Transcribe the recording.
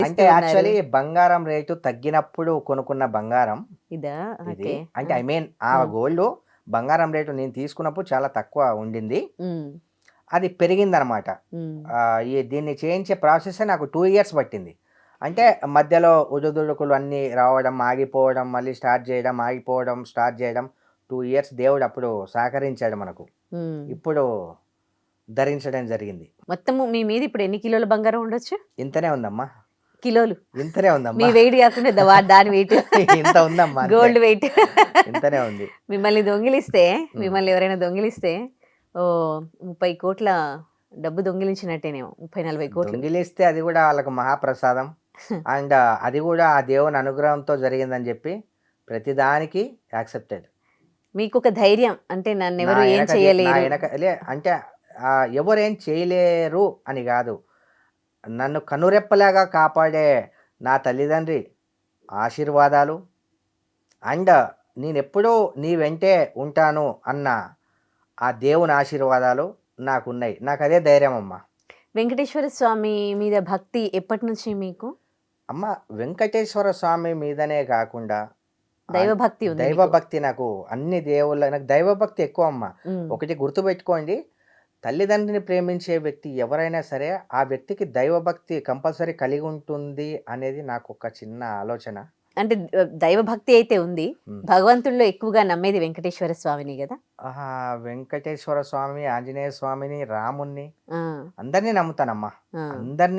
అంటే యాక్చువల్లీ బంగారం రేటు తగ్గినప్పుడు కొనుక్కున్న బంగారం ఇదా? ఇది. ఓకే. అంటే ఐ మీన్ ఆ గోల్డ్ బంగారం రేటు నేను తీసుకున్నప్పుడు చాలా తక్కువ ఉండింది. అది పెరిగిందనమాట. దీన్ని చేయించే ప్రాసెసే నాకు 2 ఇయర్స్ పట్టింది. అంటే మధ్యలో ఒడిదుడుకులు అన్నీ రావడం, ఆగిపోవడం, మళ్ళీ స్టార్ట్ చేయడం, ఆగిపోవడం, స్టార్ట్ చేయడం. 2 ఇయర్స్ దేవుడు అప్పుడు సహకరించాడు మనకు. ఇప్పుడు ధరించడం జరిగింది. మొత్తము మీ మీద ఇప్పుడు ఎన్ని కిలోల బంగారం ఉండొచ్చు? ఇంతనే ఉందమ్మా. కిలోలు. ఇంతనే మీ ఉందమ్మా. వెయిట్ కాకుండా దాని వెయిట్. ఇంత ఉందమ్మా అంతే. Gold weight. ఇంతనే ఉంది. మిమ్మల్ని ఎవరైనా దొంగిలిస్తే ఓ 30 కోట్ల డబ్బు దొంగిలించినట్టేనేమో. 30-40 కోట్లు. దొంగిలిస్తే అది కూడా వాళ్ళకు మహాప్రసాదం. అండ్ అది కూడా ఆ దేవుని అనుగ్రహంతో జరిగిందని చెప్పి ప్రతిదానికి యాక్సెప్టెడ్. మీకు ఒక ధైర్యం అంటే నన్ను ఎవరు ఏం నా చేయలేరు. అంటే ఎవరేం చేయలేరు అని కాదు, నన్ను కనురెప్పలాగా కాపాడే నా తల్లిదండ్రి ఆశీర్వాదాలు అండ్ నేనెప్పుడూ నీ వెంటే ఉంటాను అన్న ఆ దేవుని ఆశీర్వాదాలు నాకున్నాయి. నాకు అదే ధైర్యం అమ్మా. వెంకటేశ్వర స్వామి మీద భక్తి ఎప్పటి నుంచి మీకు? అమ్మ వెంకటేశ్వర స్వామి మీదనే కాకుండా దైవభక్తి ఉంది మీకు? దైవభక్తి నాకు అన్ని దేవుళ్ళ నాకు దైవభక్తి ఎక్కువ అమ్మ. ఒకటి గుర్తుపెట్టుకోండి, తల్లిదండ్రిని ప్రేమించే వ్యక్తి ఎవరైనా సరే ఆ వ్యక్తికి దైవభక్తి కంపల్సరీ కలిగి ఉంటుంది అనేది నాకు ఒక చిన్న ఆలోచన. అంటే దైవభక్తి అయితే ఉంది. భగవంతుల్లో ఎక్కువగా నమ్మేది వెంకటేశ్వర స్వామిని కదా? వెంకటేశ్వర స్వామి, ఆంజనేయ స్వామిని, రాముణ్ణి ఆ, అందరినీ నమ్ముతానమ్మా. ఆ. అందరినీ